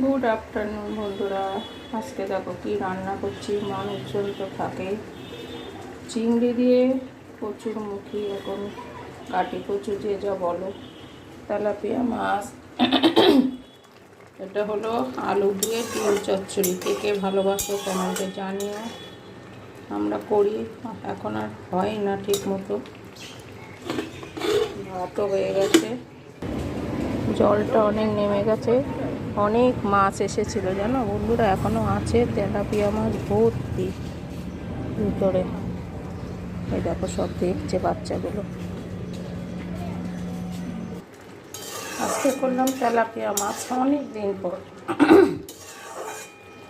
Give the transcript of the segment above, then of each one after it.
Good afternoon বন্ধুরা। আজকে দেখো কি রান্না করছি। মানুষজন তো থাকে। চিংড়ি দিয়ে কচুরমুখী, এখন কাটি কচু যে যা বলো, তেলাপিয়া মাছ। এটা হলো আলু দিয়ে ডিম চচ্চড়ি। কে কে ভালোবাসো কমেন্টে জানিও। আমরা করি, এখন আর হয় না ঠিক মতো। ভাতও হয়ে গেছে, জলটা অনেক নেমে গেছে। অনেক মাছ এসেছিল জানো বন্ধুরা, এখনও আছে তেলাপিয়া মাছ ভর্তি ভিতরে। এই দেখো সব দেখছে বাচ্চাগুলো। আজকে করলাম তেলাপিয়া মাছ অনেক দিন পর।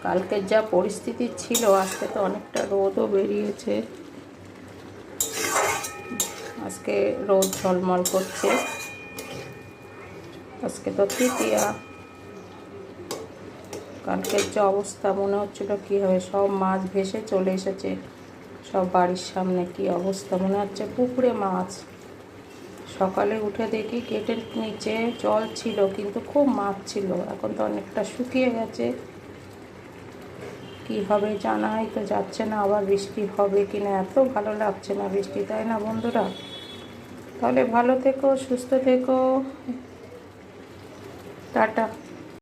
কালকের যা পরিস্থিতি ছিল, আজকে তো অনেকটা রোদও বেরিয়েছে। আজকে রোদ ঝলমল করছে। আজকে তো তৃতীয়া। কালকের যে অবস্থা, মনে হচ্ছিল কী হবে, সব মাছ ভেসে চলে এসেছে সব বাড়ির সামনে। কি অবস্থা, মনে হচ্ছে পুকুরে মাছ। সকালে উঠে দেখি গেটের নিচে জল ছিল, কিন্তু খুব মাছ ছিল। এখন তো অনেকটা শুকিয়ে গেছে। কি হবে জানাই তো যাচ্ছে না, আবার বৃষ্টি হবে কি না। এত ভালো লাগছে না বৃষ্টি, তাই না বন্ধুরা? তাহলে ভালো থেকো, সুস্থ থেকো, টাটা।